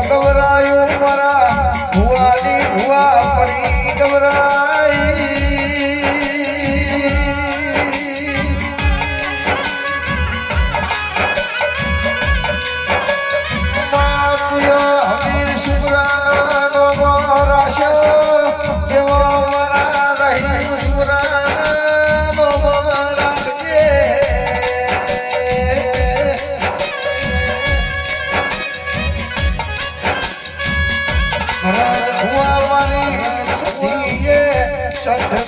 ગવરાયો મારા ભુવાની ભુવા પડી ગવરાઈ હમીર શુભરાનો રાશ જેવો મારા રહી શુભરાનો રાખજે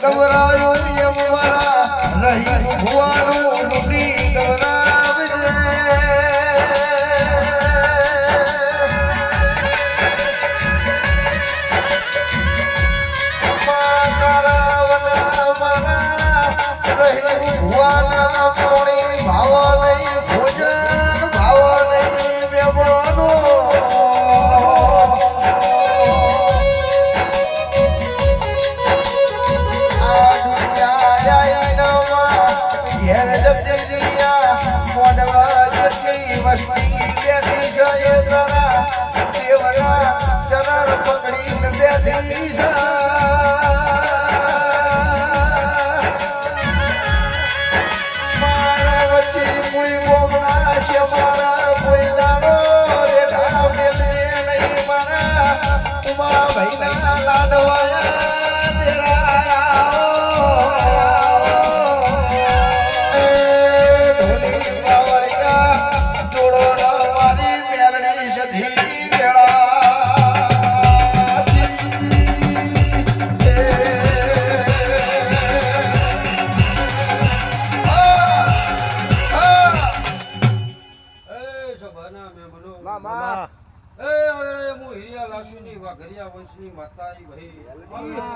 ગવરાયો નિયમ વાળા રહી ભુવાનું લુગડી ગવરાવજે રહી ભુવાના પોણી ભાવ નહીં ભોજન ભાવ નહીં બેવાનો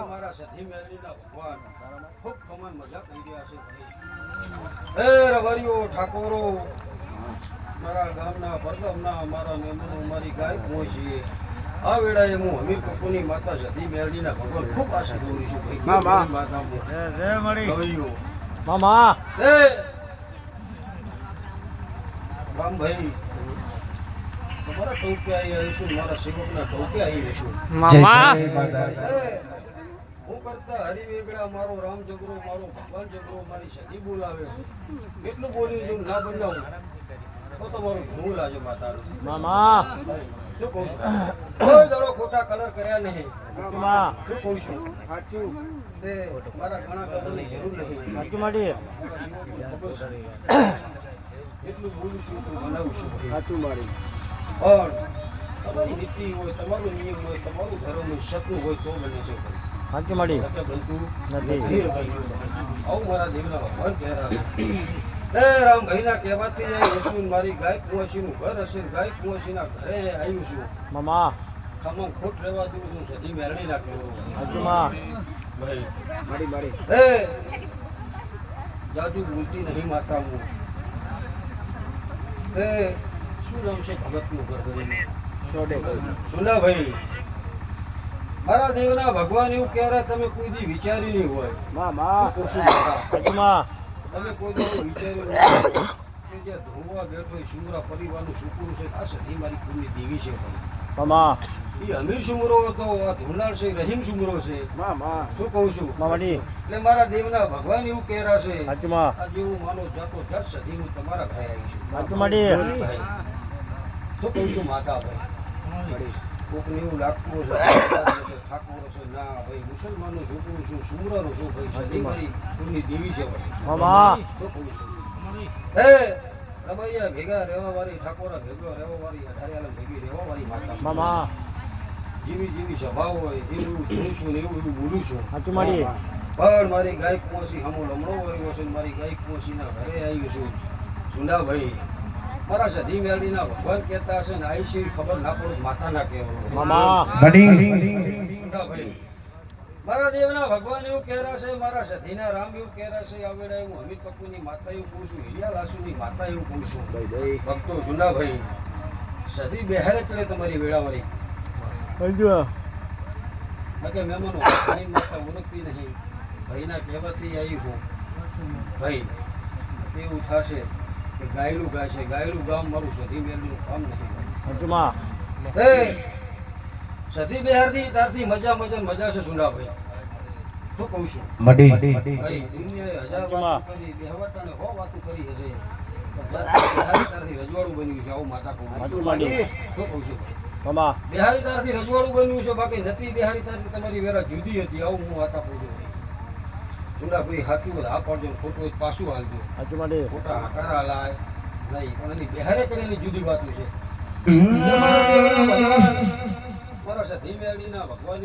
મારા સધી મેળવીના ભગવાન ખૂબ કમાન મજા કરી રહ્યા છે ભાઈ એ રવરીઓ ઠાકોરો મારા ગામના પરગમના મારા મહેમાનો મારી ગાય પહોંચીએ આ વેળાએ હું હમીર કપૂરની માતા સધી મેળવીના ભગવાન ખૂબ આશા દોરી છું ભાઈ માતા રવરીઓ મામા એ રામભાઈ મારા ટોપે આવી આવીશું મારા સેવકના ટોપે આવી આવીશું હું કરતા હરિવેગડા મારો રામ જગરો મારો ભગવાન જગરો મારી સદી બોલાવે કેટલું બોલ્યું જેમ ના બનાવું તો તમારું ઘણું લાગે માતાનું મામા શું કહું છું કોઈ દડો ખોટા કલર કર્યા નહીં શું કહું છું સાચું તે મારા ઘણા કલરની જરૂર નહીં સાચું માડી એટલું બોલું છું તો બનાવું છું સાચું માડી પણ તમારી નીતિ હોય તમારો નિયમ હોય તમારું ધર્મનું સત્ય હોય તો બને છે સાચી મળી આવું મારા દેવના ભગવાન કહેરા એ રામભાઈના કહેવાથી યશવીન મારી ગાય કુંવસીનું ઘર હશે ગાય કુંવસીના ઘરે આવ્યું છું મામા ખમણ ખોટ રહેવા દઉં છું સદી મેરણી નાખ્યો ભાઈ મારી એ જાદુ બોલતી નહીં માતા હું એ શું નામ છે ભગતનું ઘર કરીને સુના ભાઈ મારા દેવના ભગવાન એવું કહેરા તમે કોઈ દી વિચારી નહીં હોય તમે કોઈ દી વિચાર્યું કે જે ધોવા બેઠો શુમરા પરિવારનું સુકુન છે આ સધી મારી કુળની દેવી છે એ અમીર સુમરો હતો આ ધુંડાળ છે રહીમ સુમરો છે શું કહું છું એટલે મારા દેવના ભગવાન એવું કહેરા છે આ જેવું માનો જાતો જટ સધી હું તમારા ઘરે આવી છું શું કહું છું માતા ભાઈ કોકને એવું લાગતું હશે ઠાકોર છે ના ભાઈ મુસલમાનનું છોકરું છું સુમરાનું છું ભાઈ સદી મારી કુળની દેવી છે ભાઈ શું કહું છું એ રમૈયા ભેગા રહેવા વાળી ઠાકોરા ભેગા રહેવા વાળી અઢારિયાલા ભેગી રહેવા વાળી માતા જેવી જેવી સ્વભાવ હોય એવું જોઉં છું ને એવું બોલું છું પણ મારી ગાય કુંવસી હમો લમણો વર્યો છે મારી ગાય કુંવસીના ઘરે આવ્યું છું સુંડા ભાઈ મારા સધી મેળવીના ભગવાન કહેતા હશે ને આઈશી ખબર ના પડે માતાના કહેવાનું મામા ભાઈ મારા દેવના ભગવાન એવું કહેરા છે, મારા સધીના રામ એવું કહેરા છે, આવેડા એવું અમિત પપ્પુની માતા એવું કહું છું, હિરિયા લાસુની માતા એવું કહું છું. ભક્તો જુના ભાઈ સધી બેહારે કરે તમારી વેળાવાળી કે મહેમાનો ભાઈ માતા ઓળખતી નહીં, ભાઈના કહેવાથી આવી હું ભાઈ એવું થશે કે ગાયલું ગાશે, ગાયલું ગામ મારું સધી મેળનું કામ નહીં. સધી બિહારથી તારથી મજા છે સુંડાભાઈ. શું કહું છું ભાઈ દુનિયાએ હજાર વાતો કરી, બેહવટાને હો વાતો કરી હશે, તારથી રજવાડું બન્યું છે. આવું માતા કહું. શું કહું છું બિહારી તારથી રજવાડું બન્યું છે, બાકી નથી બિહારી તારથી તમારી વેરા જુદી હતી. આવું હું વાતા કહું છું. સુંડાભાઈ સાચું હોય આ પડજો, ખોટું હોય પાછું હાલજો. ખોટા આકારા લાય નહીં, પણ એની બિહારે કરેલી જુદી વાતું છે. મારા સધી મેળવીના ભગવાન